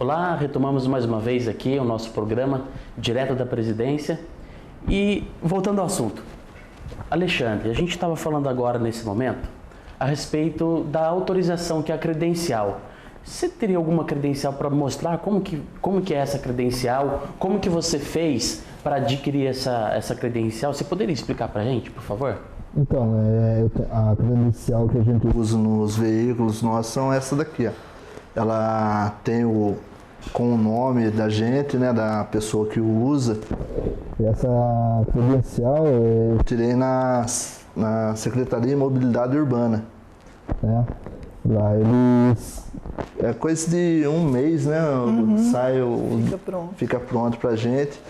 Olá, retomamos mais uma vez aqui o nosso programa direto da presidência e voltando ao assunto. Alexandre, a gente estava falando agora nesse momento a respeito da autorização que é a credencial. Você teria alguma credencial para mostrar como que é essa credencial? Como que você fez para adquirir essa credencial? Você poderia explicar para a gente, por favor? Então, a credencial que a gente usa nos veículos nossos são essa daqui, ó. Ela tem com o nome da gente, né, da pessoa que usa. E essa credencial eu tirei na Secretaria de Mobilidade Urbana, né? Lá eles... É coisa de um mês, né? Fica pronto pra gente.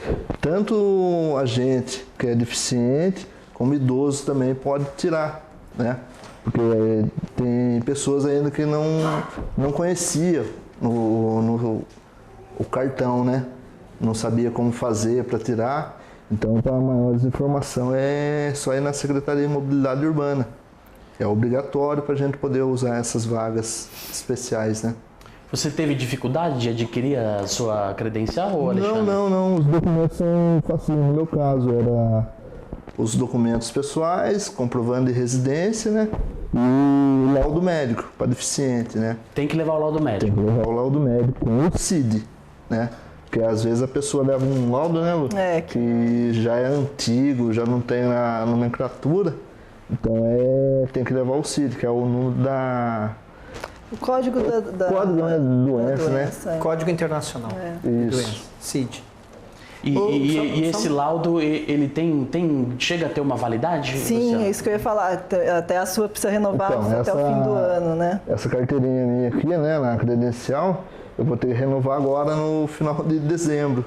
Tanto a gente que é deficiente, como idoso também pode tirar, né? Porque tem pessoas ainda que não conhecia o cartão, né? Não sabia como fazer para tirar. Então, para maiores informações, é só ir na Secretaria de Mobilidade Urbana. É obrigatório para a gente poder usar essas vagas especiais, né? Você teve dificuldade de adquirir a sua credencial, Alexandre? Não. Os documentos são facinhos. No meu caso, era os documentos pessoais, comprovando de residência, né? E o laudo médico para deficiente, né? Tem que levar o laudo médico. Tem que levar o laudo médico com o CID, né? Porque às vezes a pessoa leva um laudo, né, Lu? Que já é antigo, já não tem a nomenclatura. Então tem que levar o CID, que é o número da... O código da doença, né? Código Internacional. Isso. Doença, CID. E esse laudo, ele chega a ter uma validade? Sim, Luciano? É isso que eu ia falar. Até a sua precisa renovar então, até o fim do ano, né? Essa carteirinha minha aqui, né, na credencial, eu vou ter que renovar agora no final de dezembro,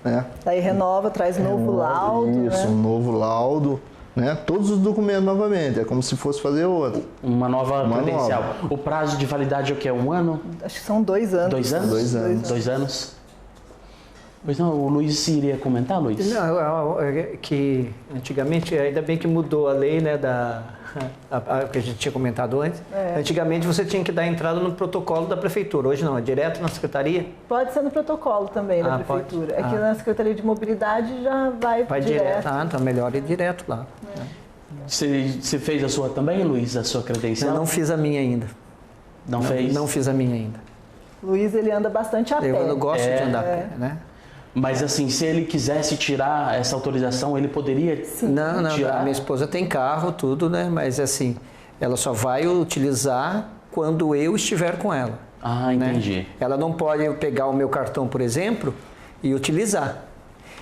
né? Aí renova, traz novo laudo, Isso, né? Um novo laudo, né? Todos os documentos novamente, é como se fosse fazer outro. Uma nova credencial. O prazo de validade é o quê? Um ano? Acho que são 2 anos. 2 anos? 2 anos. 2 anos. Pois não, o Luiz iria comentar, Luiz? Não, que antigamente, ainda bem que mudou a lei, né, que a gente tinha comentado antes. Antigamente você tinha que dar entrada no protocolo da prefeitura, hoje não, é direto na secretaria? Pode ser no protocolo também da prefeitura. Aqui na Secretaria de Mobilidade já vai direto. Então melhor ir direto lá. Você fez a sua também, Luiz, a sua credencial? Eu não fiz a minha ainda. Não fez? Não fiz a minha ainda. Luiz, ele anda bastante a pé. Eu gosto de andar a pé, né? Mas assim, se ele quisesse tirar essa autorização, ele poderia tirar? Não, minha esposa tem carro, tudo, né? Mas assim, ela só vai utilizar quando eu estiver com ela. Ah, entendi. Né? Ela não pode pegar o meu cartão, por exemplo, e utilizar.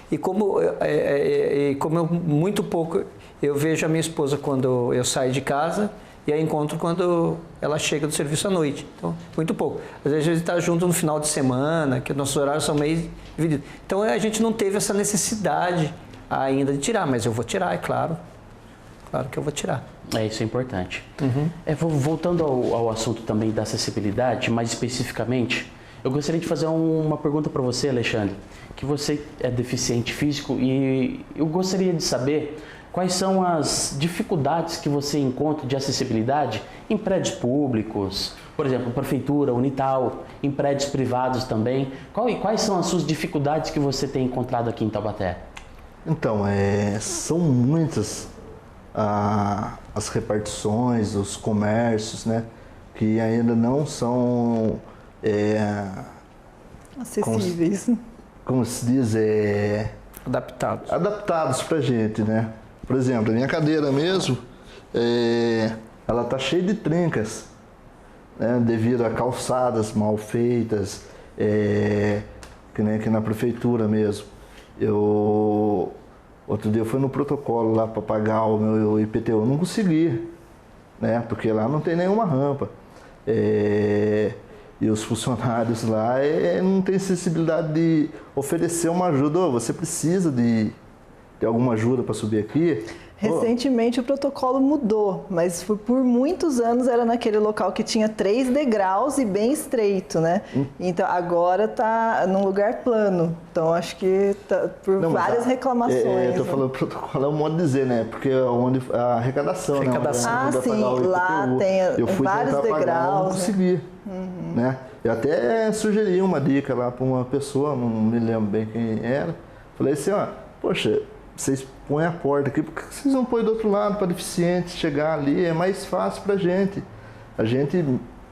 E como eu muito pouco, eu vejo a minha esposa quando eu saio de casa e a encontro quando ela chega do serviço à noite. Então, muito pouco. Às vezes a gente está junto no final de semana, que nossos horários são meio divididos. Então, a gente não teve essa necessidade ainda de tirar, mas eu vou tirar, é claro. Claro que eu vou tirar. Isso é importante. Voltando ao assunto também da acessibilidade, mais especificamente, eu gostaria de fazer uma pergunta para você, Alexandre, que você é deficiente físico e eu gostaria de saber quais são as dificuldades que você encontra de acessibilidade em prédios públicos, por exemplo, prefeitura, Unital, em prédios privados também. Quais são as suas dificuldades que você tem encontrado aqui em Taubaté? Então, são muitas as repartições, os comércios, né, que ainda não são acessíveis. Como se diz? Adaptados pra gente, né? Por exemplo, a minha cadeira mesmo, ela tá cheia de trincas, né, devido a calçadas mal feitas, que nem aqui na prefeitura mesmo. Outro dia eu fui no protocolo lá para pagar o meu IPTU, eu não consegui, né, porque lá não tem nenhuma rampa. E os funcionários lá não têm sensibilidade de oferecer uma ajuda. Você precisa de alguma ajuda para subir aqui? Recentemente o protocolo mudou, mas por muitos anos era naquele local que tinha 3 degraus e bem estreito, né? Então agora está num lugar plano. Então acho que tá várias reclamações. Eu estou falando protocolo, é um modo de dizer, né? Porque é onde a arrecadação, né? Sim, lá tem vários degraus. Eu não consegui, né? Eu até sugeri uma dica lá para uma pessoa, não me lembro bem quem era. Falei assim, ó, poxa, vocês põem a porta aqui, por que vocês não põem do outro lado para deficientes chegar ali? É mais fácil para a gente. A gente,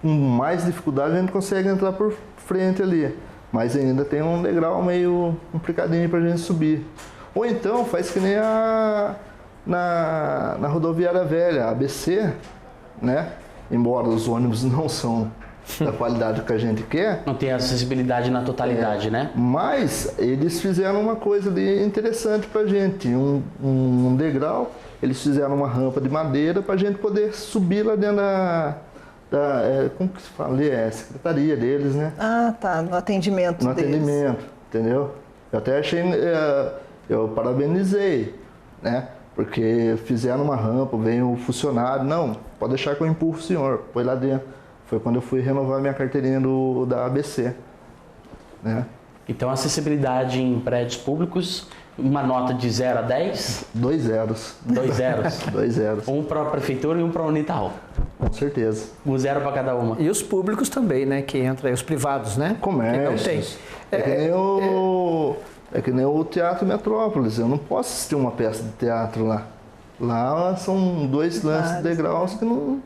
com mais dificuldade, a gente consegue entrar por frente ali. Mas ainda tem um degrau meio complicadinho para a gente subir. Ou então faz que nem na rodoviária velha, a ABC, né? Embora os ônibus não são da qualidade que a gente quer. Não tem acessibilidade na totalidade, né? Mas eles fizeram uma coisa ali interessante pra gente. Um degrau, eles fizeram uma rampa de madeira pra gente poder subir lá dentro como que se fala ali? É a secretaria deles, né? Ah, tá, no atendimento No deles. atendimento, entendeu? Eu até achei, eu parabenizei, né? Porque fizeram uma rampa, veio o funcionário, não, pode deixar que eu empurro o senhor, põe lá dentro. Foi quando eu fui renovar minha carteirinha da ABC, né? Então, acessibilidade em prédios públicos, uma nota de 0 a 10? 2 zeros. 2 zeros. 2 zeros, Um para a prefeitura e um para a Unital. com certeza. Um 0 para cada uma. E os públicos também, né? Que entra aí, os privados, né? Comércios. Que não tem. É que nem o Teatro Metrópolis, eu não posso assistir uma peça de teatro lá. Lá são 2 lances de degraus que não...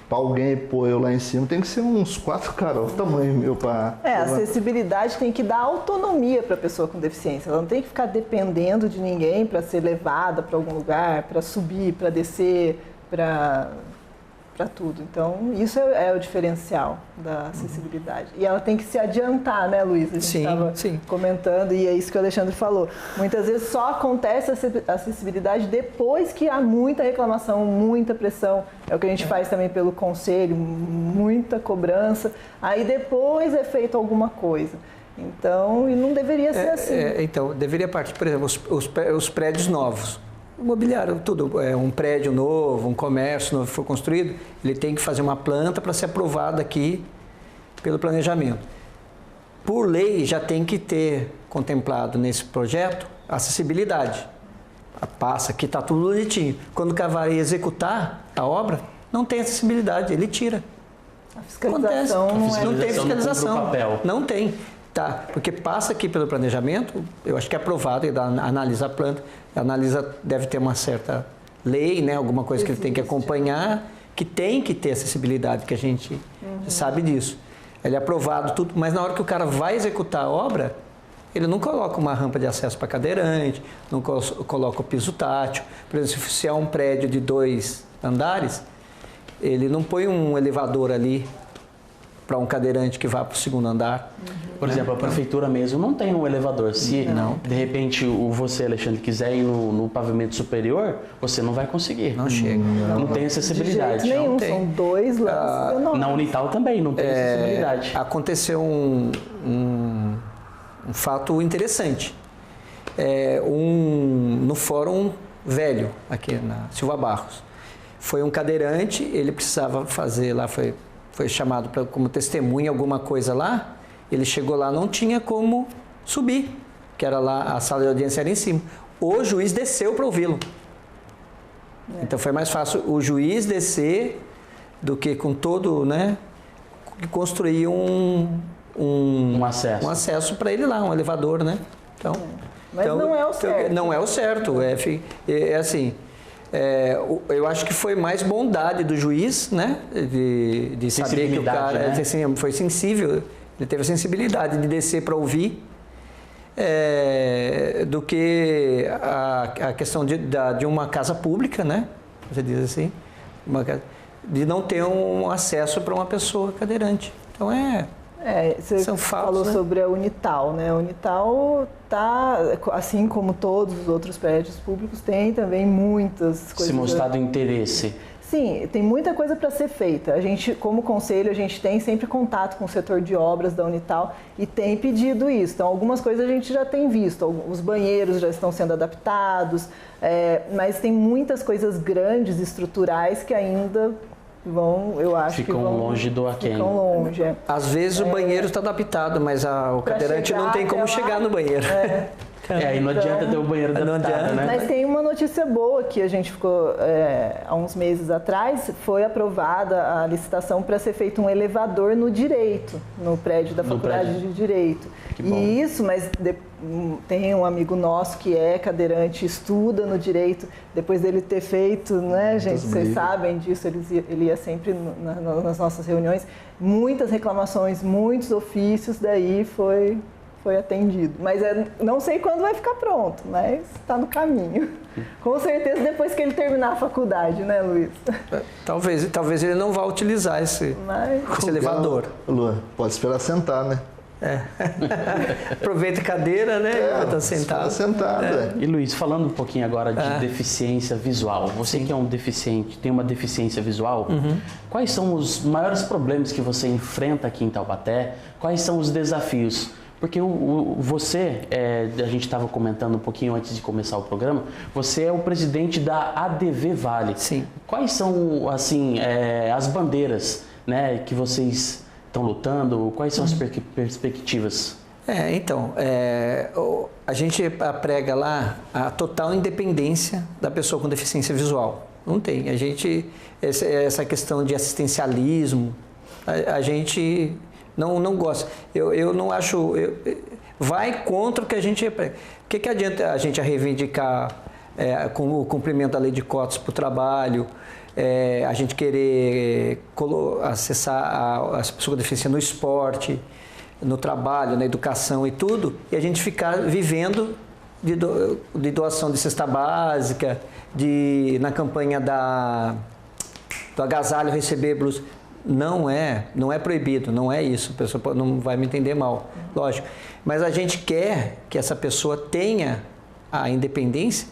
Para alguém pôr eu lá em cima, tem que ser uns 4 caras, o tamanho meu para... A acessibilidade tem que dar autonomia para a pessoa com deficiência. Ela não tem que ficar dependendo de ninguém para ser levada para algum lugar, para subir, para descer, para tudo. Então, isso é o diferencial da acessibilidade. E ela tem que se adiantar, né, Luiz? A gente estava comentando, e é isso que o Alexandre falou. Muitas vezes só acontece a acessibilidade depois que há muita reclamação, muita pressão. É o que a gente faz também pelo conselho, muita cobrança. Aí depois é feito alguma coisa. Então, e não deveria ser assim. Então, deveria partir, por exemplo, os prédios novos. O mobiliário, tudo, um prédio novo, um comércio novo que for construído, ele tem que fazer uma planta para ser aprovado aqui pelo planejamento. Por lei, já tem que ter contemplado nesse projeto a acessibilidade. Passa, aqui está tudo bonitinho. Quando o cara vai executar a obra, não tem acessibilidade, ele tira. A fiscalização não tem fiscalização. Não cumpre o papel. Não tem. Tá, porque passa aqui pelo planejamento, eu acho que é aprovado, ele analisa a planta, deve ter uma certa lei, né, alguma coisa que ele tem que acompanhar, que tem que ter acessibilidade, que a gente sabe disso. Ele é aprovado tudo, mas na hora que o cara vai executar a obra, ele não coloca uma rampa de acesso para cadeirante, não coloca o piso tátil. Por exemplo, se é um prédio de 2 andares, ele não põe um elevador ali para um cadeirante que vá para o 2º andar. Por exemplo, a prefeitura mesmo não tem um elevador. Se de repente você, Alexandre, quiser ir no pavimento superior, você não vai conseguir. Não chega. Não tem acessibilidade. De jeito nenhum, Não tem. são 2 lances enormes. Na Unital também não tem acessibilidade. Aconteceu um fato interessante. No Fórum Velho, aqui na Silva Barros. Foi um cadeirante, ele precisava fazer lá, foi chamado como testemunha alguma coisa lá, ele chegou lá, não tinha como subir, que era lá, a sala de audiência era em cima. O juiz desceu para ouvi-lo. Então foi mais fácil o juiz descer do que com todo, né, construir um acesso para ele lá, um elevador, né? Então, Mas não é o certo. Não é o certo, é assim... eu acho que foi mais bondade do juiz, né? De saber que o cara, né? Assim, foi sensível, ele teve a sensibilidade de descer para ouvir, do que a questão de uma casa pública, né? Você diz assim, de não ter um acesso para uma pessoa cadeirante. Então você são fatos, falou né? sobre a Unital, né? A Unital tá, assim como todos os outros prédios públicos, tem também muitas coisas. Se mostrado interesse. Sim, tem muita coisa para ser feita. A gente, como conselho, a gente tem sempre contato com o setor de obras da Unital e tem pedido isso. Então, algumas coisas a gente já tem visto. Os banheiros já estão sendo adaptados, mas tem muitas coisas grandes, estruturais, que ainda eu acho que ficam longe do aquém. Ficam longe, Às vezes o banheiro está adaptado, mas o cadeirante não tem como chegar no banheiro. Aí não adianta ter o banheiro Não adaptado, adianta. né? Mas tem uma notícia boa que a gente ficou há uns meses atrás, foi aprovada a licitação para ser feito um elevador no Direito, no prédio da Faculdade de Direito. Que bom. E isso, mas tem um amigo nosso que é cadeirante, estuda no Direito, depois dele ter feito, né, gente, vocês sabem disso, ele ia sempre nas nossas reuniões, muitas reclamações, muitos ofícios, daí foi atendido. Mas não sei quando vai ficar pronto, mas está no caminho. Com certeza depois que ele terminar a faculdade, né, Luiz? Talvez ele não vá utilizar esse elevador. Lua, pode esperar sentar, né? Aproveita a cadeira, né? Tá sentado. Sentado. E Luiz, falando um pouquinho agora de deficiência visual, você que é um deficiente, tem uma deficiência visual, quais são os maiores problemas que você enfrenta aqui em Taubaté? Quais são os desafios? Porque você, a gente estava comentando um pouquinho antes de começar o programa, você é o presidente da ADV Vale. Sim. Quais são, assim, as bandeiras, né, que vocês estão lutando? Quais são as perspectivas? Então, a gente prega lá a total independência da pessoa com deficiência visual. Não tem. Essa questão de assistencialismo, a gente não gosta. Eu não acho... vai contra o que a gente prega. O que adianta a gente reivindicar com o cumprimento da lei de cotas para o trabalho, a gente querer acessar as pessoas com deficiência no esporte, no trabalho, na educação e tudo, e a gente ficar vivendo de doação de cesta básica, na campanha do agasalho receber blusa. Não é proibido, não é isso, a pessoa não vai me entender mal, lógico. Mas a gente quer que essa pessoa tenha a independência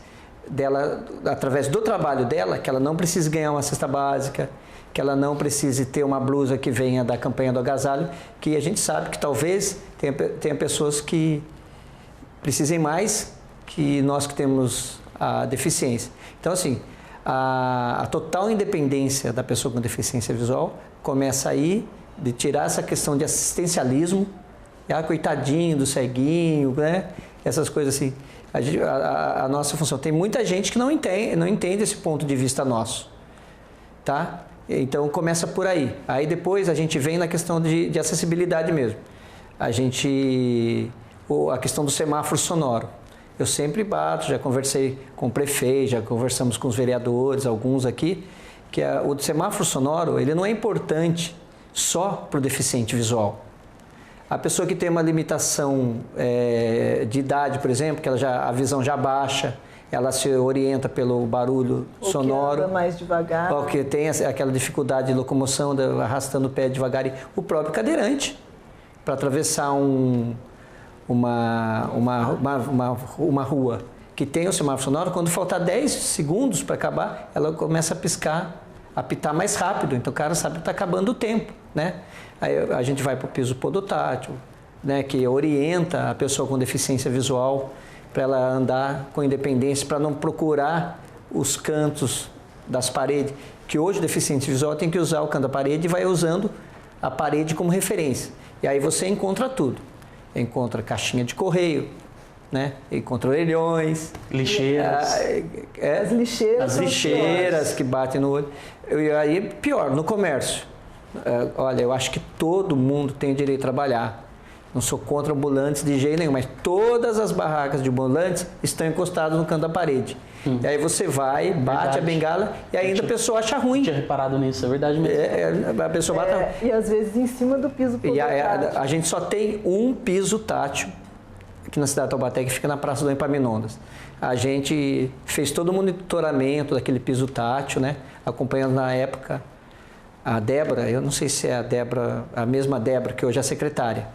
dela, através do trabalho dela, que ela não precise ganhar uma cesta básica, que ela não precise ter uma blusa que venha da campanha do agasalho, que a gente sabe que talvez tenha pessoas que precisem mais que nós que temos a deficiência. Então, assim, a total independência da pessoa com deficiência visual começa aí de tirar essa questão de assistencialismo, coitadinho do ceguinho, né? Essas coisas assim. A nossa função. Tem muita gente que não entende esse ponto de vista nosso, tá? Então começa por aí. Aí depois a gente vem na questão de acessibilidade mesmo. A questão do semáforo sonoro. Eu sempre bato, já conversei com o prefeito, já conversamos com os vereadores, alguns aqui, que o semáforo sonoro ele não é importante só para o deficiente visual. A pessoa que tem uma limitação de idade, por exemplo, que a visão já baixa, ela se orienta pelo barulho sonoro. Que anda mais devagar. Ou que tem aquela dificuldade de locomoção, arrastando o pé devagar. O próprio cadeirante, para atravessar uma rua que tem o semáforo sonoro, quando faltar 10 segundos para acabar, ela começa a piscar, a apitar mais rápido. Então o cara sabe que está acabando o tempo, né? Aí a gente vai para o piso podotátil, né, que orienta a pessoa com deficiência visual para ela andar com independência, para não procurar os cantos das paredes, que hoje o deficiente visual tem que usar o canto da parede e vai usando a parede como referência. E aí você encontra tudo. Encontra caixinha de correio, né? Encontra orelhões, lixeiras. As lixeiras que batem no olho. E aí, pior, no comércio. Olha, eu acho que todo mundo tem o direito de trabalhar. Não sou contra ambulantes de jeito nenhum, mas todas as barracas de ambulantes estão encostadas no canto da parede. E aí você vai, bate a bengala e ainda a pessoa acha ruim. Não tinha reparado nisso, é verdade mesmo. A pessoa bate... E às vezes em cima do piso podotátil. A gente só tem um piso tátil aqui na cidade de Taubaté, que fica na Praça do Epaminondas. A gente fez todo o monitoramento daquele piso tátil, né? Acompanhando na época a Débora, eu não sei se é a mesma Débora que hoje é a secretária,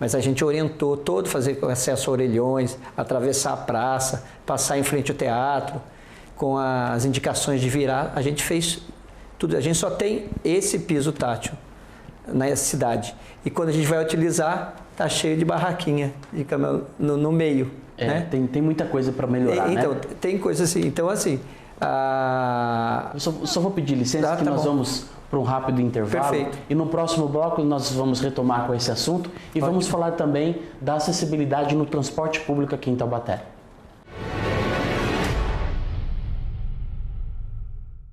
mas a gente orientou todo, fazer acesso a orelhões, atravessar a praça, passar em frente ao teatro, com as indicações de virar. A gente fez tudo. A gente só tem esse piso tátil na cidade. E quando a gente vai utilizar, tá cheio de barraquinha de cama no meio. Né? Tem muita coisa para melhorar, então, né? Tem coisa assim. Então, assim, Eu só vou pedir licença que nós vamos para um rápido intervalo. Perfeito. E no próximo bloco nós vamos retomar com esse assunto e vamos falar também da acessibilidade no transporte público aqui em Taubaté.